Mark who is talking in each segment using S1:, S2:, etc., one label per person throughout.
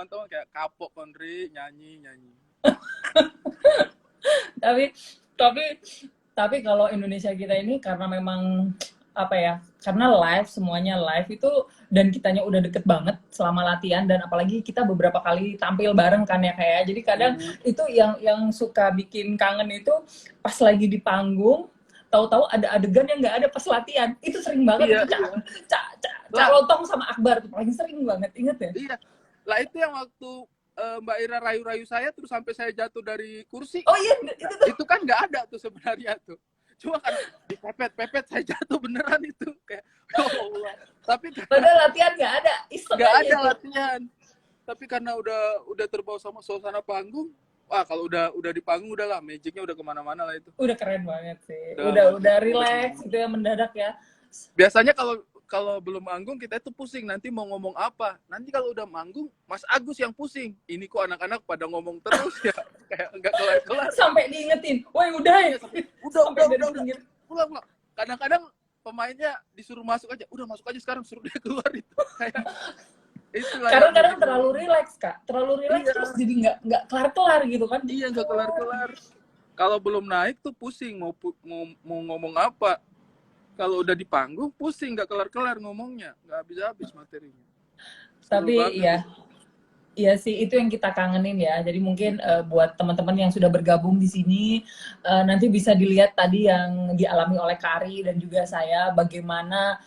S1: teman-teman kayak kapok Konri nyanyi.
S2: tapi tapi kalau Indonesia kita ini karena memang apa ya, karena live, semuanya live itu, dan kitanya udah deket banget selama latihan, dan apalagi kita beberapa kali tampil bareng kan ya, kayak jadi kadang itu yang suka bikin kangen itu pas lagi di panggung tahu-tahu ada adegan yang nggak ada pas latihan. Itu sering banget.
S1: Iya,
S2: itu Cak Lontong sama Akbar tuh paling sering banget, inget ya?
S1: iya. Lah itu yang waktu Mbak Ira rayu-rayu saya terus sampai saya jatuh dari kursi.
S2: Oh iya,
S1: itu kan nggak ada tuh sebenarnya tuh. Cuma kan dipepet saya jatuh beneran itu kayak Allah. Tapi
S2: padahal latihan nggak ada,
S1: nggak ada latihan. Tapi karena udah terbawa sama suasana panggung, wah kalau udah di panggung udahlah, magicnya udah kemana-mana lah itu.
S2: Udah keren banget sih. Udah relax gitu ya, mendadak ya.
S1: Biasanya kalau belum manggung kita itu pusing nanti mau ngomong apa. Nanti kalau udah manggung Mas Agus yang pusing. Ini kok anak-anak pada ngomong terus ya, kayak nggak kelar-kelar.
S2: Sampai diingetin, woi udah ya.
S1: Udah. Pulang. Kadang-kadang pemainnya disuruh masuk aja. Udah masuk aja sekarang, suruh dia keluar itu. Kayak
S2: kadang-kadang terlalu relax Kak. Terlalu relax
S1: iya.
S2: Terus jadi nggak kelar-kelar gitu kan.
S1: Iya, nggak kelar-kelar. Kalau belum naik tuh pusing mau ngomong apa. Kalau udah di panggung pusing, nggak kelar-kelar ngomongnya, nggak habis-habis materinya.
S2: Tapi iya sih, itu yang kita kangenin ya. Jadi mungkin buat teman-teman yang sudah bergabung di sini, nanti bisa dilihat tadi yang dialami oleh Kari dan juga saya, bagaimana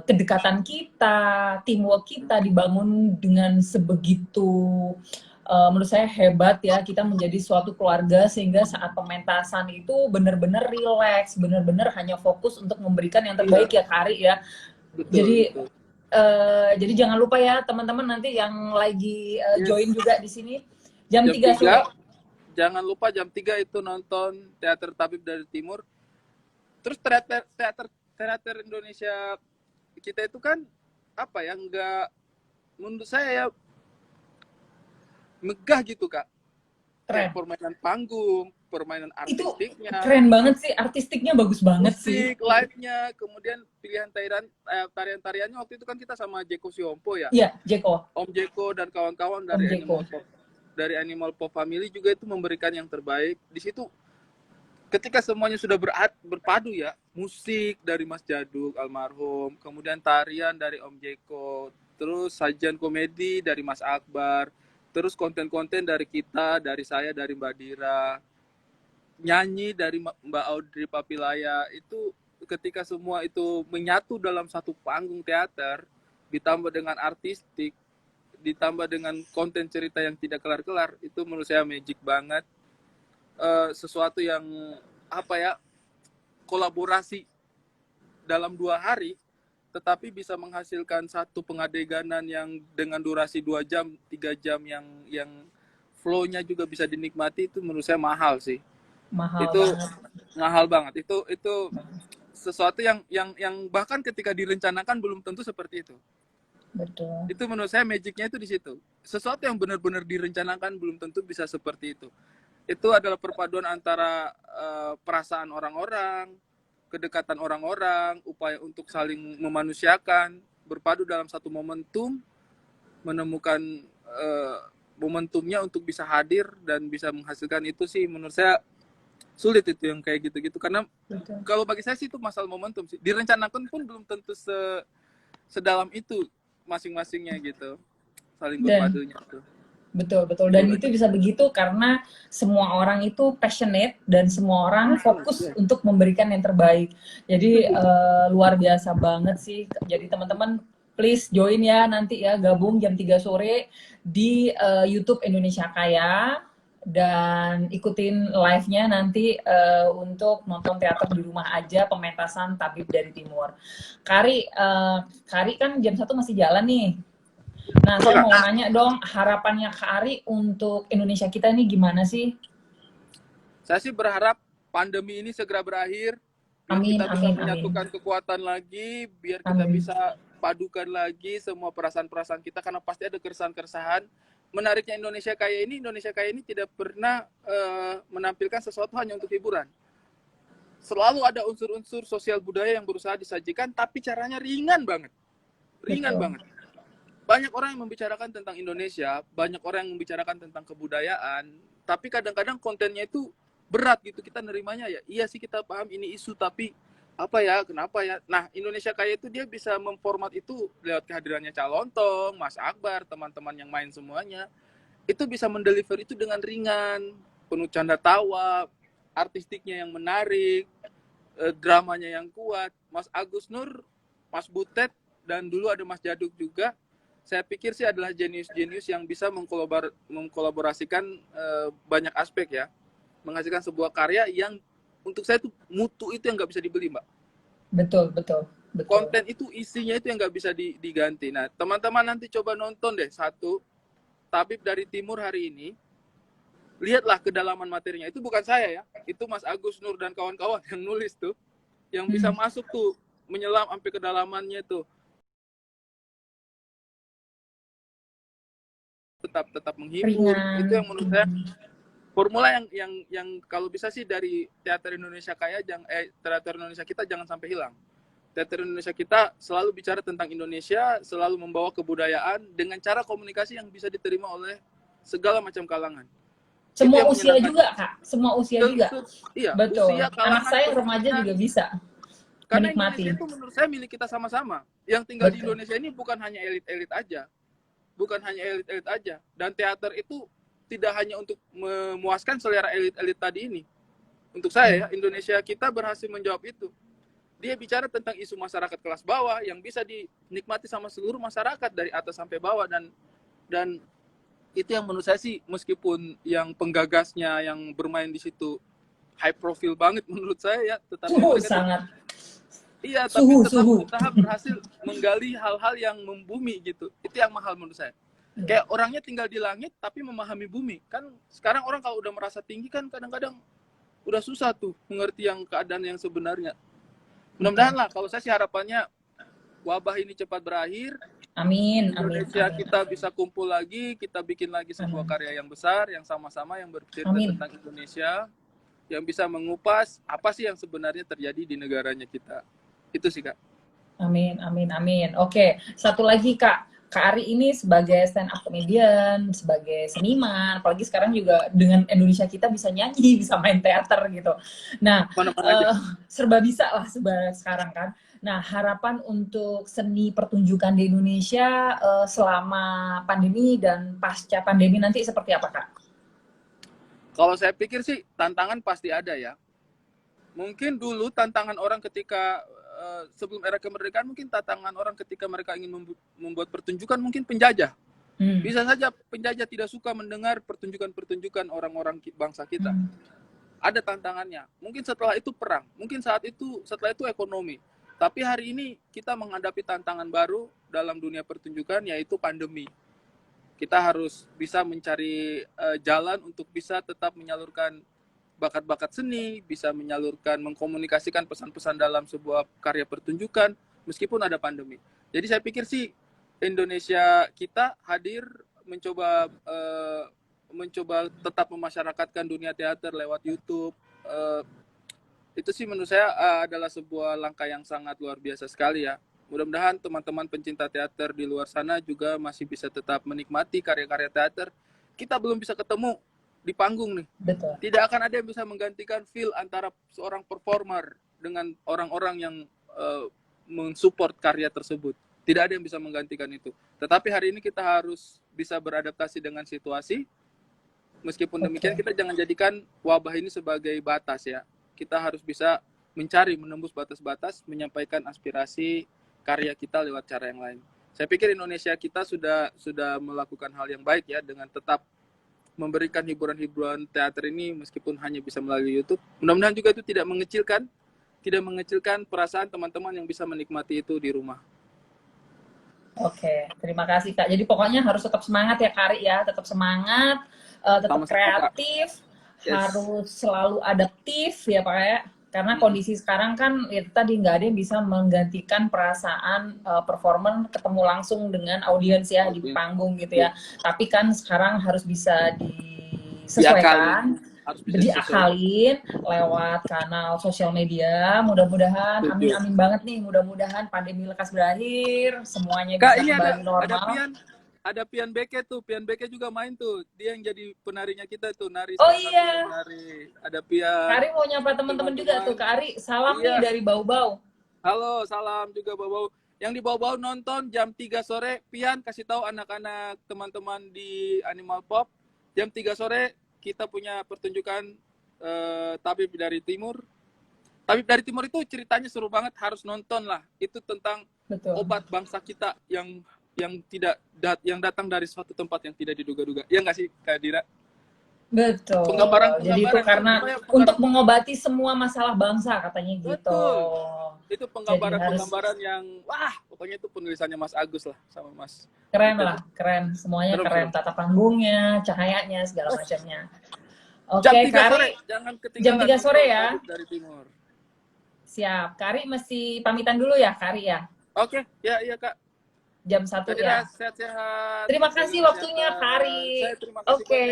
S2: kedekatan kita, teamwork kita dibangun dengan sebegitu menurut saya hebat ya. Kita menjadi suatu keluarga sehingga saat pementasan itu benar-benar relax, benar-benar hanya fokus untuk memberikan yang terbaik ya Kari ya. Betul. Jadi jangan lupa ya teman-teman, nanti yang lagi join juga di sini jam 3 sore.
S1: Jangan lupa jam 3 itu nonton Teater Tabib dari Timur. Terus teater Indonesia kita itu kan apa ya, enggak, menurut saya ya megah gitu Kak.
S2: Keren.
S1: Permainan panggung, permainan artistiknya.
S2: Itu keren banget sih, artistiknya bagus banget sih.
S1: Musik, live-nya, kemudian pilihan tarian-tariannya waktu itu kan kita sama Jeko Siompo ya.
S2: Iya, Jeko.
S1: Om Jeko dan kawan-kawan dari Animal Pop Family juga itu memberikan yang terbaik. Di situ ketika semuanya sudah berpadu ya, musik dari Mas Jaduk almarhum, kemudian tarian dari Om Jeko, terus sajian komedi dari Mas Akbar, terus konten-konten dari kita, dari saya, dari Mbak Dira, nyanyi dari Mbak Audrey Papilaya, itu ketika semua itu menyatu dalam satu panggung teater, ditambah dengan artistik, ditambah dengan konten cerita yang tidak kelar-kelar, itu menurut saya magic banget. Sesuatu yang apa ya, kolaborasi dalam 2 hari tetapi bisa menghasilkan satu pengadeganan yang dengan durasi 2 jam, 3 jam yang flow-nya juga bisa dinikmati, itu menurut saya mahal sih. Mahal banget. Itu sesuatu yang bahkan ketika direncanakan belum tentu seperti itu.
S2: Betul.
S1: Itu menurut saya magicnya itu di situ. Sesuatu yang benar-benar direncanakan belum tentu bisa seperti itu. Itu adalah perpaduan antara perasaan orang-orang, kedekatan orang-orang, upaya untuk saling memanusiakan, berpadu dalam satu momentum, menemukan momentumnya untuk bisa hadir dan bisa menghasilkan itu sih menurut saya sulit itu yang kayak gitu-gitu. Karena kalau bagi saya sih itu masalah momentum sih. Direncanakan pun belum tentu sedalam itu masing-masingnya gitu. Saling berpadunya tuh.
S2: Betul. Dan itu bisa begitu karena semua orang itu passionate dan semua orang fokus untuk memberikan yang terbaik. Jadi luar biasa banget sih. Jadi teman-teman please join ya nanti ya, gabung jam 3 sore di YouTube Indonesia Kaya dan ikutin live-nya nanti untuk nonton teater di rumah aja, pementasan Tabib dari Timur. Kari kan jam 1 masih jalan nih. Nah, saya mau nanya dong, harapannya Kak Ari untuk Indonesia kita ini gimana sih?
S1: Saya sih berharap pandemi ini segera berakhir, biar kita bisa menyatukan kekuatan lagi, biar kita bisa padukan lagi semua perasaan-perasaan kita, karena pasti ada keresahan-keresahan. Menariknya Indonesia Kaya ini tidak pernah menampilkan sesuatu hanya untuk hiburan. Selalu ada unsur-unsur sosial budaya yang berusaha disajikan, tapi caranya ringan banget. banyak orang yang membicarakan tentang Indonesia, banyak orang yang membicarakan tentang kebudayaan, tapi kadang-kadang kontennya itu berat gitu kita nerimanya ya. Iya sih kita paham ini isu, tapi apa ya, kenapa ya? Nah, Indonesia Kaya itu dia bisa memformat itu lewat kehadirannya Calontong, Mas Akbar, teman-teman yang main semuanya. Itu bisa mendeliver itu dengan ringan, penuh canda tawa, artistiknya yang menarik, dramanya yang kuat. Mas Agus Nur, Mas Butet, dan dulu ada Mas Jaduk juga. Saya pikir sih adalah jenius-jenius yang bisa mengkolaborasikan banyak aspek ya, menghasilkan sebuah karya yang untuk saya itu mutu itu yang nggak bisa dibeli, Mbak.
S2: Betul, betul, betul.
S1: Konten itu isinya itu yang nggak bisa diganti. Nah, teman-teman nanti coba nonton deh satu Tabib dari Timur hari ini. Lihatlah kedalaman materinya. Itu bukan saya ya, itu Mas Agus Nur dan kawan-kawan yang nulis tuh, yang bisa masuk tuh menyelam sampai kedalamannya tuh. Tetap menghibur.
S2: Ringan.
S1: Itu yang menurut saya formula yang kalau bisa sih dari teater Indonesia Kaya teater Indonesia kita jangan sampai hilang. Teater Indonesia kita selalu bicara tentang Indonesia, selalu membawa kebudayaan dengan cara komunikasi yang bisa diterima oleh segala macam kalangan.
S2: Semua usia juga, Kak. Semua usia juga.
S1: Iya,
S2: betul.
S1: Usia,
S2: anak saya remaja juga bisa
S1: karena
S2: menikmati.
S1: Indonesia itu menurut saya milik kita sama-sama. Yang tinggal di Indonesia ini bukan hanya elit-elit aja. Bukan hanya elit-elit aja. Dan teater itu tidak hanya untuk memuaskan selera elit-elit tadi ini. Untuk saya, Indonesia kita berhasil menjawab itu. Dia bicara tentang isu masyarakat kelas bawah yang bisa dinikmati sama seluruh masyarakat dari atas sampai bawah, dan itu yang menurut saya sih, meskipun yang penggagasnya yang bermain di situ high profile banget menurut saya ya, tetapi
S2: sangat.
S1: Iya, tapi tetap berusaha berhasil menggali hal-hal yang membumi gitu. Itu yang mahal menurut saya. Kayak orangnya tinggal di langit tapi memahami bumi. Kan sekarang orang kalau udah merasa tinggi kan kadang-kadang udah susah tuh mengerti yang keadaan yang sebenarnya. Mudah-mudahan lah, kalau saya sih harapannya wabah ini cepat berakhir.
S2: Amin.
S1: Indonesia kita bisa kumpul lagi, kita bikin lagi sebuah karya yang besar, yang sama-sama yang bercerita tentang Indonesia, yang bisa mengupas apa sih yang sebenarnya terjadi di negaranya kita. Itu sih, Kak.
S2: Amin. Oke, satu lagi Kak Ari ini sebagai stand up comedian, sebagai seniman, apalagi sekarang juga dengan Indonesia kita bisa nyanyi, bisa main teater gitu. Nah, serba bisa lah sekarang kan. Nah, harapan untuk seni pertunjukan di Indonesia selama pandemi dan pasca pandemi nanti seperti apa, Kak?
S1: Kalau saya pikir sih tantangan pasti ada ya. Mungkin dulu tantangan orang ketika sebelum era kemerdekaan, mungkin tantangan orang ketika mereka ingin membuat pertunjukan mungkin penjajah. Bisa saja penjajah tidak suka mendengar pertunjukan-pertunjukan orang-orang bangsa kita. Ada tantangannya. Mungkin setelah itu perang, mungkin setelah itu ekonomi. Tapi hari ini kita menghadapi tantangan baru dalam dunia pertunjukan, yaitu pandemi. Kita harus bisa mencari jalan untuk bisa tetap menyalurkan bakat-bakat seni, bisa menyalurkan, mengkomunikasikan pesan-pesan dalam sebuah karya pertunjukan meskipun ada pandemi. Jadi saya pikir sih Indonesia kita hadir mencoba tetap memasyarakatkan dunia teater lewat YouTube. Itu sih menurut saya adalah sebuah langkah yang sangat luar biasa sekali ya. Mudah-mudahan teman-teman pencinta teater di luar sana juga masih bisa tetap menikmati karya-karya teater. Kita belum bisa ketemu di panggung nih.
S2: Betul.
S1: Tidak akan ada yang bisa menggantikan feel antara seorang performer dengan orang-orang yang mensupport karya tersebut. Tidak ada yang bisa menggantikan itu. Tetapi hari ini kita harus bisa beradaptasi dengan situasi. Meskipun demikian, kita jangan jadikan wabah ini sebagai batas ya. Kita harus bisa mencari, menembus batas-batas, menyampaikan aspirasi karya kita lewat cara yang lain. Saya pikir Indonesia kita sudah melakukan hal yang baik ya, dengan tetap memberikan hiburan-hiburan teater ini meskipun hanya bisa melalui YouTube. Mudah-mudahan juga itu tidak mengecilkan perasaan teman-teman yang bisa menikmati itu di rumah.
S2: Oke, terima kasih Kak. Jadi pokoknya harus tetap semangat ya Kak Ari ya, tetap semangat, tetap kreatif, harus selalu adaptif ya Pak ya. Karena kondisi sekarang kan itu tadi nggak ada yang bisa menggantikan perasaan performer ketemu langsung dengan audiens ya di panggung gitu ya. Tapi kan sekarang harus bisa disesuaikan
S1: harus bisa disosialisasikan.
S2: diakalin lewat kanal sosial media. Mudah-mudahan, amin banget nih, mudah-mudahan pandemi lekas berakhir, semuanya
S1: Kak,
S2: bisa
S1: ini
S2: kembali normal.
S1: ada Pian Beke tuh, Pian Beke juga main tuh, dia yang jadi penarinya kita tuh, nari
S2: Oh
S1: salah satu
S2: iya,
S1: yang nari. Ada Pian.
S2: Kak Ari mau nyapa teman-teman juga tuh. Kak Ari, salam nih dari Bau-Bau.
S1: Halo, salam juga Bau-Bau. Yang di Bau-Bau nonton jam 3 sore, Pian kasih tahu anak-anak teman-teman di Animal Pop, jam 3 sore kita punya pertunjukan Tabib dari Timur. Tabib dari Timur itu ceritanya seru banget, harus nonton lah. Itu tentang obat bangsa kita yang yang datang dari suatu tempat yang tidak diduga-duga. Ya nggak sih, Kak Dira?
S2: Betul. Jadi itu karena untuk mengobati semua masalah bangsa katanya gitu.
S1: Betul. Itu penggambaran yang wah, pokoknya itu penulisannya Mas Agus lah sama Mas.
S2: Keren lah, keren. Semuanya keren. Tata panggungnya, cahayanya, segala macamnya. Oke, Kari. Jam 3 sore ya.
S1: Dari Timur.
S2: Siap. Kari mesti pamitan dulu ya, Kari ya.
S1: Oke, ya iya Kak.
S2: Jam 1 ya.
S1: Sehat-sehat.
S2: Terima kasih waktunya, Kari. Oke,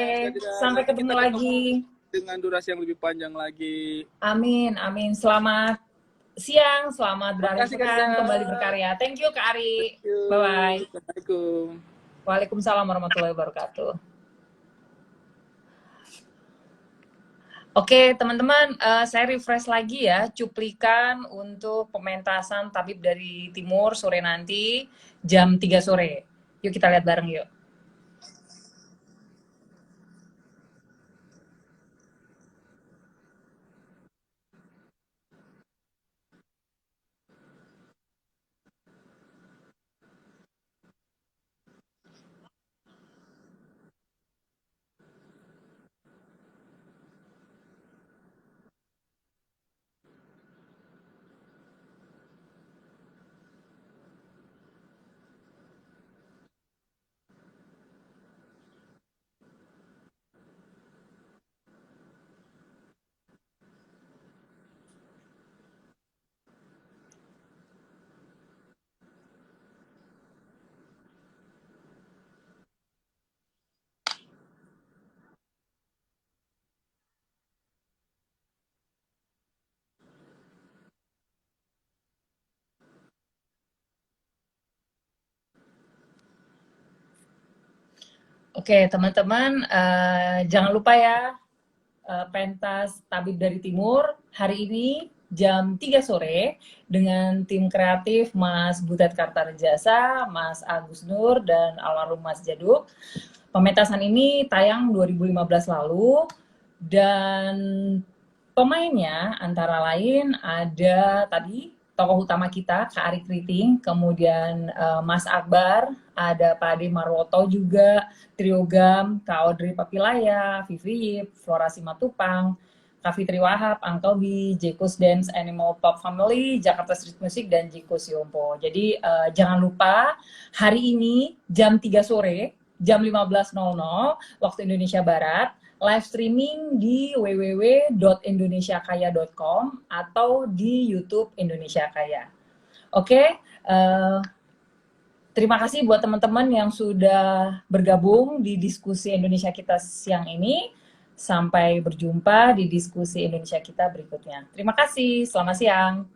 S2: sampai ketemu lagi.
S1: Dengan durasi yang lebih panjang lagi.
S2: Amin, amin. Selamat siang, selamat berakhir pekan, kembali berkarya. Thank you, Kak Ari. Bye-bye.
S1: Assalamualaikum.
S2: Waalaikumsalam warahmatullahi wabarakatuh. Oke, teman-teman, saya refresh lagi ya, cuplikan untuk pementasan Tabib dari Timur sore nanti, jam 3 sore. Yuk kita lihat bareng yuk. Oke, teman-teman, jangan lupa ya, pentas Tabib dari Timur hari ini jam 3 sore dengan tim kreatif Mas Butet Kartarejasa, Mas Agus Nur, dan almarhum Mas Jaduk. Pementasan ini tayang 2015 lalu dan pemainnya antara lain ada tadi tokoh utama kita, Kak Ari Kriting, kemudian Mas Akbar, ada Pak Ade Marwoto juga, Triogam, Kak Audrey Papilaya, Vivi Yip, Flora Simatupang, Kak Fitri Wahab, Uncle B, Jekus Dance Animal Pop Family, Jakarta Street Music, dan Jekus Yompo. Jadi jangan lupa hari ini jam 3 sore, jam 15.00 waktu Indonesia Barat, live streaming di www.indonesiakaya.com atau di YouTube Indonesia Kaya. Oke, terima kasih buat teman-teman yang sudah bergabung di diskusi Indonesia kita siang ini. Sampai berjumpa di diskusi Indonesia kita berikutnya. Terima kasih, selamat siang.